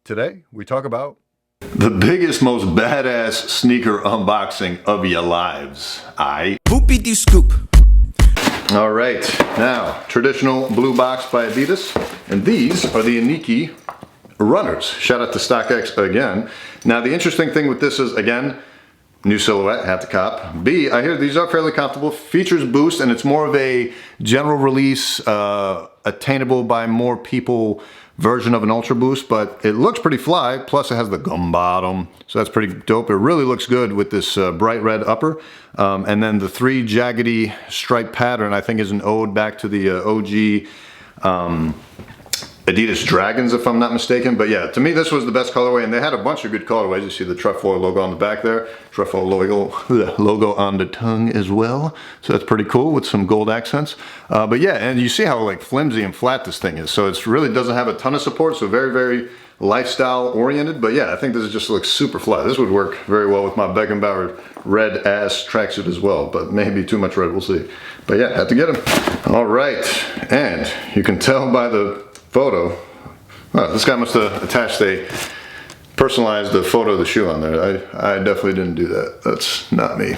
Today, we talk about the biggest, most badass sneaker unboxing of your lives. Boopy scoop. All right, now, traditional blue box by Adidas, and these are the Iniki runners. Shout out to StockX again. Now, the interesting thing with this is, again, new silhouette, had to cop. B, I hear these are fairly comfortable. Features boost, and it's more of a general release, attainable by more people version of an Ultra Boost, but it looks pretty fly. Plus it has the gum bottom, so that's pretty dope. It really looks good with this bright red upper. And then the three jaggedy stripe pattern, I think, is an ode back to the OG Adidas Dragons, if I'm not mistaken. But yeah, to me this was the best colorway, and they had a bunch of good colorways. You see the Trefoil logo on the back there, Trefoil logo on the tongue as well, so that's pretty cool with some gold accents. But yeah, and you see how like flimsy and flat this thing is, so it really doesn't have a ton of support, so very lifestyle oriented. But yeah, I think this just looks super flat. This would work very well with my Beckenbauer red ass tracksuit as well, but maybe too much red, we'll see. But yeah, had to get them. All right, and you can tell by the photo. Oh, this guy must have attached a personalized photo of the shoe on there. I definitely didn't do that. That's not me.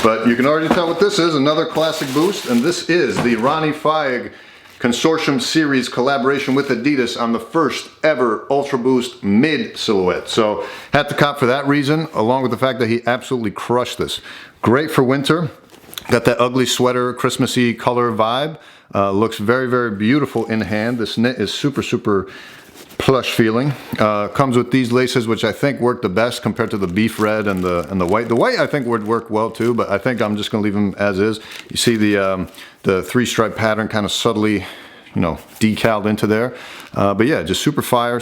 But you can already tell what this is, another classic boost, and this is the Ronnie Fieg Consortium series collaboration with Adidas on the first ever Ultra Boost mid silhouette. So had to cop for that reason, along with the fact that he absolutely crushed this. Great for winter. Got that ugly sweater, Christmassy color vibe. Looks very beautiful in hand. This knit is super plush feeling. Comes with these laces, which I think work the best compared to the beef red and the white. The white I think would work well too, but I think I'm just gonna leave them as is. You see the three stripe pattern kind of subtly, you know, decaled into there. But yeah, just super fire.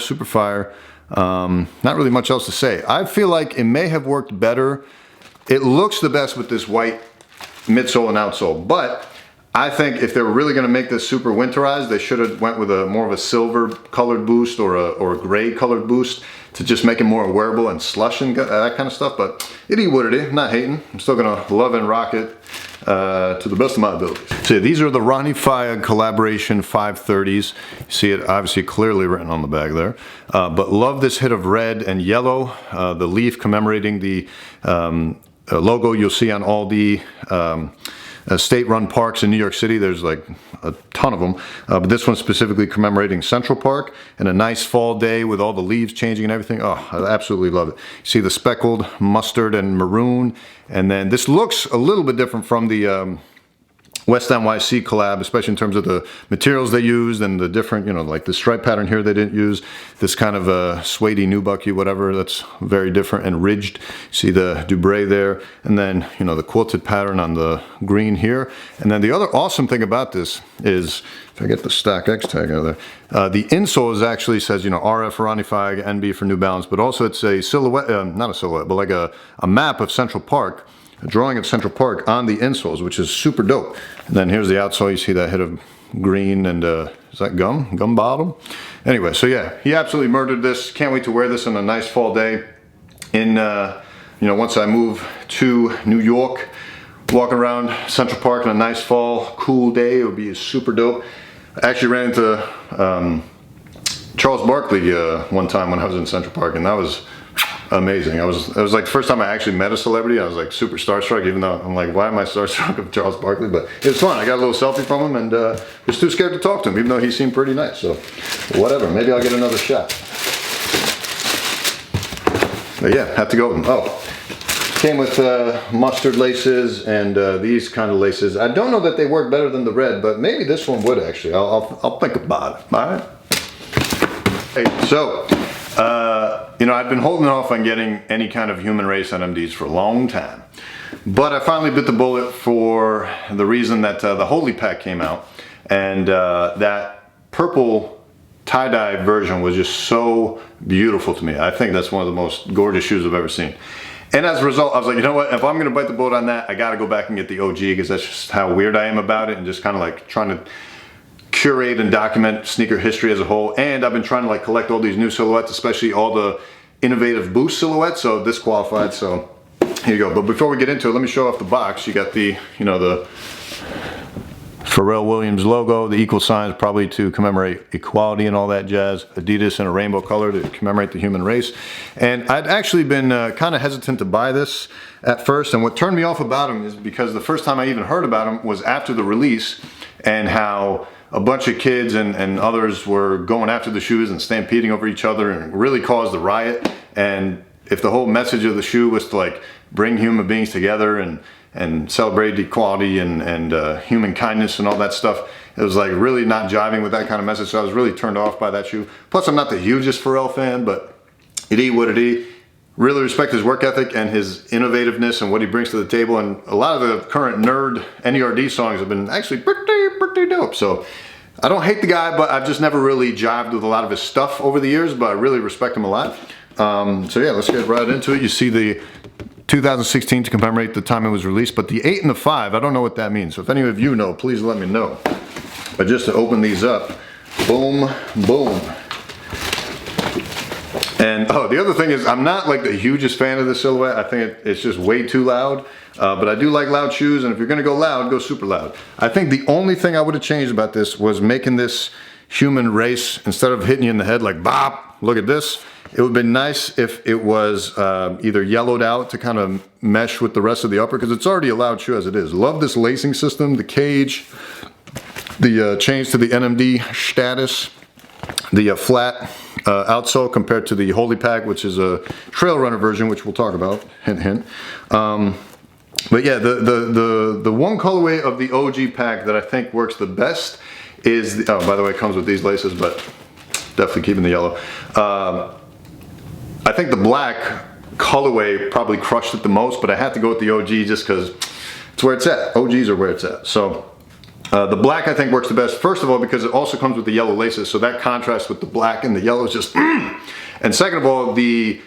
Not really much else to say. I feel like it may have worked better. It looks the best with this white midsole and outsole, but I think if they were really going to make this super winterized, they should have went with a more of a silver colored boost or a gray colored boost to just make it more wearable and slush and that kind of stuff. But it is what it is. Not hating. I'm still going to love and rock it to the best of my abilities. So yeah, these are the Ronnie Fieg collaboration 530s. You see it obviously clearly written on the bag there. But love this hit of red and yellow. The leaf commemorating the logo you'll see on all the state-run parks in New York City. There's like a ton of them, but this one specifically commemorating Central Park, and a nice fall day with all the leaves changing and everything. Oh, I absolutely love it. You see the speckled mustard and maroon, and then this looks a little bit different from the West NYC collab, especially in terms of the materials they used and the different, you know, like the stripe pattern here they didn't use. This kind of suede nubucky, whatever, that's very different and ridged. See the Dubray there, and then, you know, the quilted pattern on the green here. And then the other awesome thing about this is, if I get the StockX tag out of there, the insole is actually says, you know, RF for Ronnie Fieg, NB for New Balance, but also it's a silhouette, not a silhouette, but like a map of Central Park. A drawing of Central Park on the insoles, which is super dope. And then here's the outsole. You see that hit of green and is that gum bottom? Anyway, so yeah, he absolutely murdered this. Can't wait to wear this on a nice fall day. In you know, once I move to New York, walking around Central Park on a nice fall cool day, it would be super dope. I actually ran into Charles Barkley one time when I was in Central Park, and that was amazing. It was like the first time I actually met a celebrity. I was like super starstruck, even though I'm like, why am I starstruck of Charles Barkley? But it was fun. I got a little selfie from him, and was too scared to talk to him, even though he seemed pretty nice. So whatever, maybe I'll get another shot. But yeah, had to go with them. Oh, came with mustard laces and these kind of laces. I don't know that they work better than the red, but maybe this one would actually. I'll think about it. All right. Hey, so you know, I've been holding off on getting any kind of human race NMDs for a long time, but I finally bit the bullet for the reason that the Holi pack came out, and that purple tie-dye version was just so beautiful to me. I think that's one of the most gorgeous shoes I've ever seen. And as a result, I was like, you know what, if I'm gonna bite the bullet on that, I gotta go back and get the OG, because that's just how weird I am about it, and just kind of like trying to curate and document sneaker history as a whole. And I've been trying to like collect all these new silhouettes, especially all the innovative boost silhouettes, so this qualified. So here you go. But before we get into it, let me show off the box. You got the, you know, the Pharrell Williams logo, the equal signs probably to commemorate equality and all that jazz. Adidas in a rainbow color to commemorate the human race. And I'd actually been kind of hesitant to buy this at first, and what turned me off about them is because the first time I even heard about them was after the release, and how a bunch of kids and others were going after the shoes and stampeding over each other and really caused a riot. And if the whole message of the shoe was to like bring human beings together and celebrate equality and human kindness and all that stuff, it was like really not jiving with that kind of message. So I was really turned off by that shoe. Plus I'm not the hugest Pharrell fan, but it is what it is. Really respect his work ethic and his innovativeness and what he brings to the table. And a lot of the current nerd NERD songs have been actually pretty dope. So I don't hate the guy, but I've just never really jived with a lot of his stuff over the years, but I really respect him a lot. So yeah, let's get right into it. You see the 2016 to commemorate the time it was released, but the 8 and the 5, I don't know what that means. So if any of you know, please let me know. But just to open these up, boom, boom. And oh, the other thing is I'm not like the hugest fan of the silhouette. I think it's just way too loud, but I do like loud shoes, and if you're gonna go loud, go super loud. I think the only thing I would have changed about this was making this human race, instead of hitting you in the head like bop, look at this. It would have been nice if it was either yellowed out to kind of mesh with the rest of the upper, because it's already a loud shoe as it is. Love this lacing system, the cage, the chains to the NMD status, the flat outsole compared to the Holi pack, which is a trail runner version, which we'll talk about, hint hint. But yeah, the one colorway of the OG pack that I think works the best is oh, by the way, it comes with these laces, but definitely keeping the yellow. I think the black colorway probably crushed it the most, but I had to go with the OG just because it's where it's at. OGs are where it's at. So the black I think works the best, first of all, because it also comes with the yellow laces, so that contrast with the black and the yellow is just And second of all, the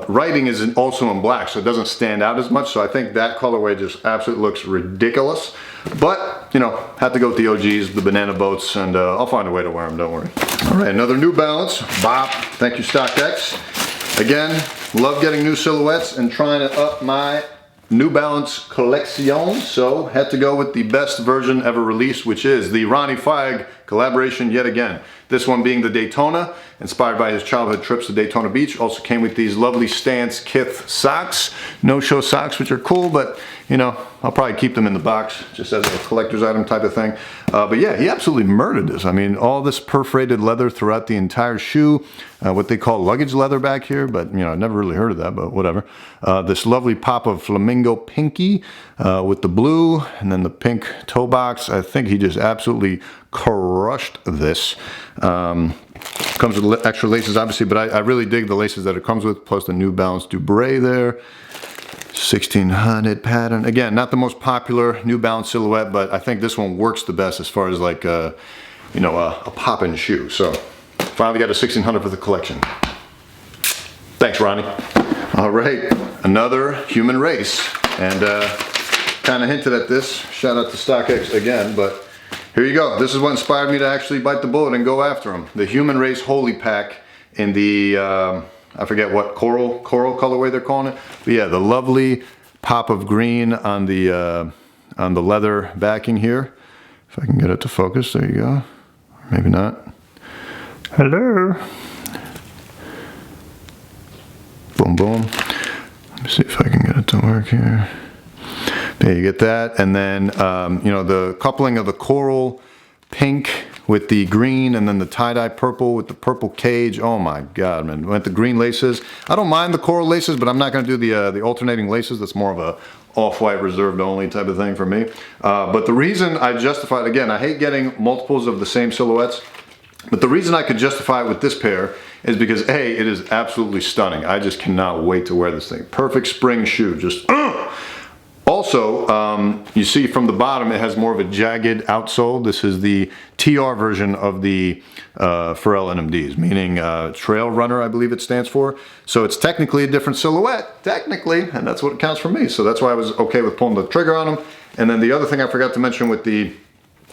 writing is also in black, so it doesn't stand out as much. So I think that colorway just absolutely looks ridiculous. But, you know, have to go with the OGs, the banana boats, and I'll find a way to wear them, don't worry. All right, another New Balance. Bop. Thank you, StockX. Again, love getting new silhouettes and trying to up my New Balance collection, so had to go with the best version ever released, which is the Ronnie Fieg collaboration yet again. This one being the Daytona, inspired by his childhood trips to Daytona Beach. Also came with these lovely Stance Kith socks, no-show socks, which are cool, but you know, I'll probably keep them in the box just as a collector's item type of thing. But yeah, he absolutely murdered this. I mean, all this perforated leather throughout the entire shoe, what they call luggage leather back here, but you know, I've never really heard of that, but whatever. This lovely pop of flamingo pinky with the blue and then the pink toe box. I think he just absolutely crushed this. Comes with extra laces obviously, but I really dig the laces that it comes with, plus the New Balance Dubray there. 1600 pattern. Again, not the most popular New Balance silhouette, but I think this one works the best as far as like you know, a pop-in shoe. So finally got a 1600 for the collection. Thanks, Ronnie. All right, another human race, and kind of hinted at this. Shout out to StockX again, but here you go. This is what inspired me to actually bite the bullet and go after them. The Human Race Holi pack in the I forget what coral colorway they're calling it, but yeah, the lovely pop of green on the leather backing here. If I can get it to focus, there you go. Maybe not. Hello. Boom, boom. Let me see if I can get it to work here. There you get that, and then you know, the coupling of the coral pink with the green, and then the tie-dye purple with the purple cage. Oh my God, man! Went the green laces. I don't mind the coral laces, but I'm not going to do the alternating laces. That's more of a off-white reserved only type of thing for me. But the reason I justified, again, I hate getting multiples of the same silhouettes, but the reason I could justify it with this pair is because A, it is absolutely stunning. I just cannot wait to wear this thing. Perfect spring shoe, just Also, you see from the bottom, it has more of a jagged outsole. This is the TR version of the Pharrell NMDs, meaning Trail Runner, I believe it stands for. So it's technically a different silhouette, technically, and that's what counts for me. So that's why I was okay with pulling the trigger on them. And then the other thing I forgot to mention with the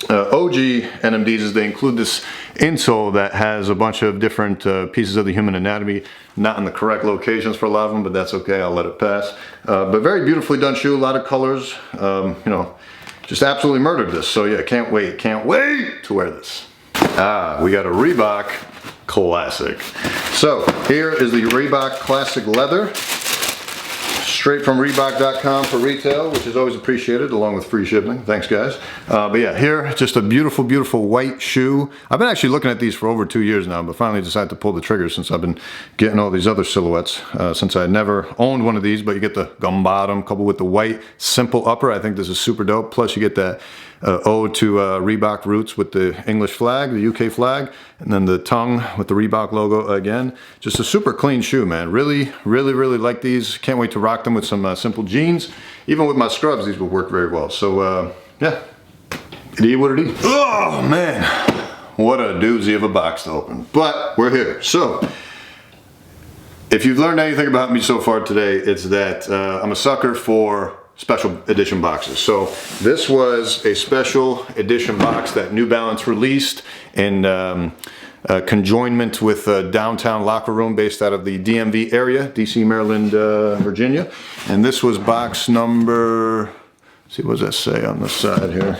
OG NMDs is they include this insole that has a bunch of different pieces of the human anatomy, not in the correct locations for a lot of them, but that's okay, I'll let it pass. But very beautifully done shoe, a lot of colors. You know, just absolutely murdered this. So yeah, can't wait to wear this. We got a Reebok Classic. So here is the Reebok Classic Leather, straight from Reebok.com for retail, which is always appreciated, along with free shipping. Thanks, guys. But yeah, here, just a beautiful, beautiful white shoe. I've been actually looking at these for over 2 years now, but finally decided to pull the trigger since I've been getting all these other silhouettes. Since I never owned one of these, but you get the gum bottom coupled with the white simple upper. I think this is super dope. Plus you get that ode to Reebok roots with the English flag, the UK flag, and then the tongue with the Reebok logo again. Just a super clean shoe, man. Really, really, really like these. Can't wait to rock them with some simple jeans. Even with my scrubs, these will work very well. So yeah, it is what it is. Oh man, what a doozy of a box to open. But we're here. So if you've learned anything about me so far today, it's that I'm a sucker for special edition boxes. So this was a special edition box that New Balance released in conjoinment with Downtown Locker Room based out of the DMV area, DC, Maryland, Virginia. And this was box number, let's see, what does that say on the side here?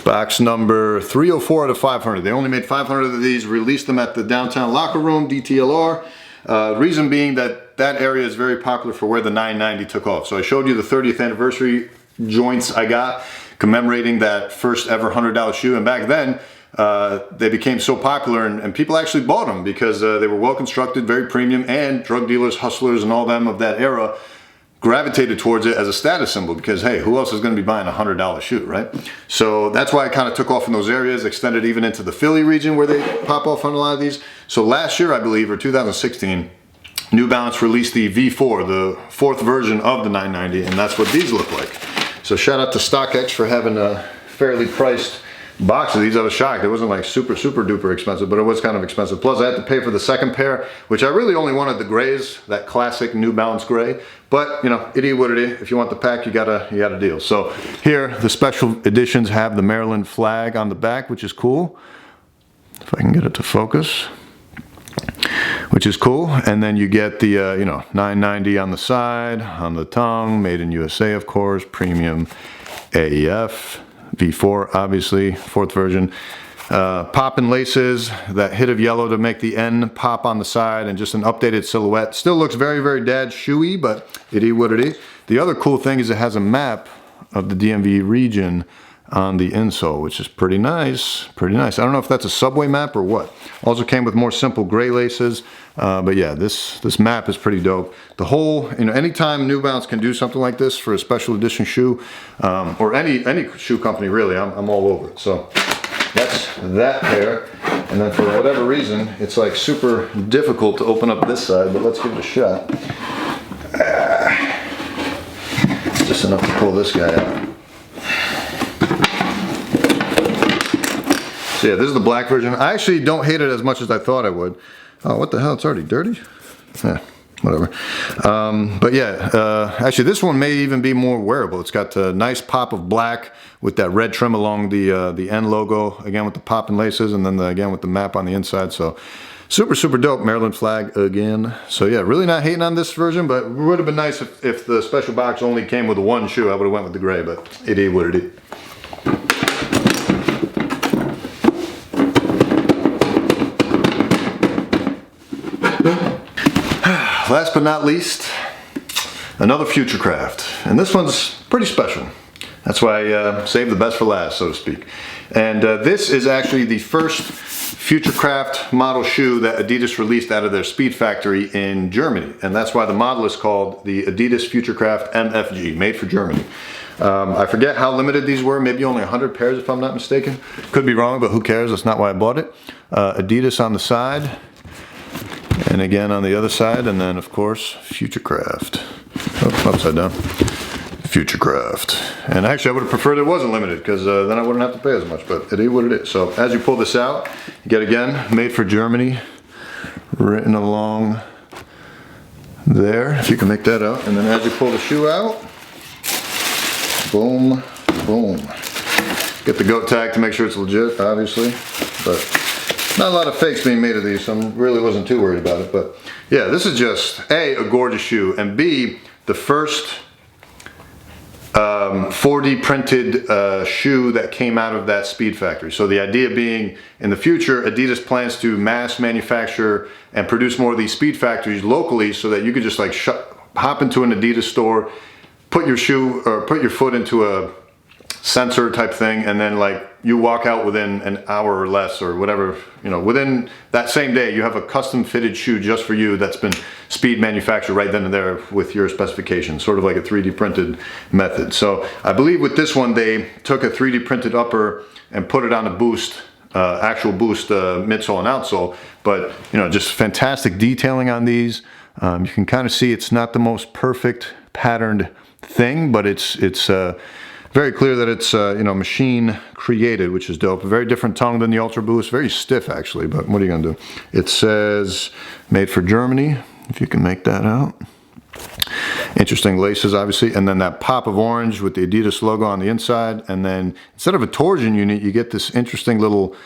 Box number 304 out of 500. They only made 500 of these, released them at the Downtown Locker Room, DTLR. Reason being that area is very popular for where the 990 took off. So I showed you the 30th anniversary joints I got commemorating that first ever $100 shoe. And back then, they became so popular and people actually bought them because they were well constructed, very premium, and drug dealers, hustlers, and all them of that era gravitated towards it as a status symbol because, hey, who else is going to be buying a $100 shoe, right? So that's why I kind of took off in those areas, extended even into the Philly region where they pop off on a lot of these. So last year, I believe, or 2016, New Balance released the V4, the fourth version of the 990, and that's what these look like. So shout out to StockX for having a fairly priced box of these. I was shocked. It wasn't like super duper expensive, but it was kind of expensive. Plus I had to pay for the second pair, which I really only wanted the grays, that classic New Balance gray. But you know, it is what it is. If you want the pack, you got a deal. So here, the special editions have the Maryland flag on the back, which is cool. If I can get it to focus, which is cool. And then you get the you know, 990 on the side, on the tongue, made in USA, of course, premium AEF. V4, obviously, fourth version. Poppin' laces, that hit of yellow to make the N pop on the side, and just an updated silhouette. Still looks very dad shoey, but it is what it is. The other cool thing is it has a map of the DMV region on the insole, which is pretty nice, I don't know if that's a subway map or what. Also came with more simple gray laces, but yeah, this map is pretty dope. The whole, you know, anytime New Balance can do something like this for a special edition shoe, or any shoe company really, I'm all over it. So that's that pair. And then for whatever reason, it's like super difficult to open up this side, but let's give it a shot. Just enough to pull this guy out. So yeah, this is the black version. I actually don't hate it as much as I thought I would. Oh, what the hell, it's already dirty? Yeah, whatever. But yeah, actually this one may even be more wearable. It's got a nice pop of black with that red trim along the N logo, again with the poppin' laces, and then again with the map on the inside. So super dope, Maryland flag again. So yeah, really not hating on this version, but it would have been nice if the special box only came with one shoe. I would have went with the gray, but it is what it is. Last but not least, another Futurecraft, and this one's pretty special. That's why I saved the best for last, so to speak. And this is actually the first Futurecraft model shoe that Adidas released out of their Speedfactory in Germany, and that's why the model is called the Adidas Futurecraft MFG, made for Germany. I forget how limited these were, maybe only 100 pairs if I'm not mistaken. Could be wrong, but who cares, that's not why I bought it. Adidas on the side, and again on the other side, and then of course Futurecraft. Oh, upside down. Futurecraft. And actually I would have preferred it wasn't limited, because then I wouldn't have to pay as much, but it is what it is. So as you pull this out, you get again, made for Germany, written along there, if you can make that out. And then as you pull the shoe out, boom, boom. Get the goat tag to make sure it's legit, obviously, but not a lot of fakes being made of these, so I really wasn't too worried about it. But yeah, this is just A, a gorgeous shoe, and B, the first 4D printed shoe that came out of that Speedfactory. So the idea being, in the future, Adidas plans to mass manufacture and produce more of these Speedfactories locally, so that you could just like hop into an Adidas store, put your shoe or put your foot into a sensor type thing, and then like you walk out within an hour or less, or whatever, you know, within that same day you have a custom fitted shoe just for you that's been speed manufactured right then and there with your specifications, sort of like a 3D printed method. So I believe with this one they took a 3D printed upper and put it on a Boost, actual Boost midsole and outsole. But you know, just fantastic detailing on these. You can kind of see it's not the most perfect patterned thing, but it's very clear that it's you know, machine created, which is dope. A very different tongue than the Ultra Boost, very stiff actually, but what are you gonna do? It says made for Germany, if you can make that out. Interesting laces obviously, and then that pop of orange with the Adidas logo on the inside, and then instead of a torsion unit you get this interesting little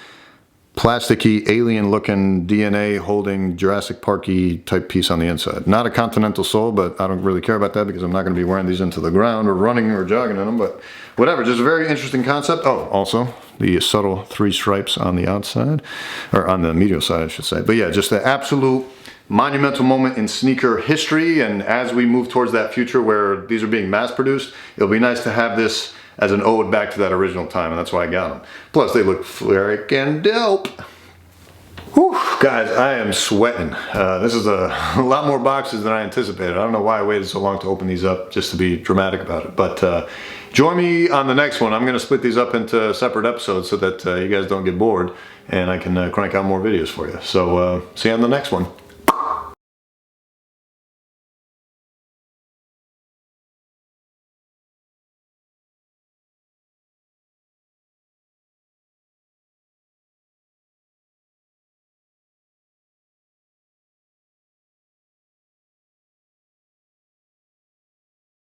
plasticky alien looking DNA holding Jurassic Parky type piece on the inside. Not a Continental sole, but I don't really care about that because I'm not going to be wearing these into the ground or running or jogging in them, but whatever. Just a very interesting concept. Oh, also the subtle 3 stripes on the outside, or on the medial side I should say. But yeah, just the absolute monumental moment in sneaker history, and as we move towards that future where these are being mass produced, it'll be nice to have this as an ode back to that original time, and that's why I got them. Plus, they look freaking dope. Whew, guys, I am sweating. This is a lot more boxes than I anticipated. I don't know why I waited so long to open these up, just to be dramatic about it. But join me on the next one. I'm going to split these up into separate episodes so that you guys don't get bored, and I can crank out more videos for you. So see you on the next one.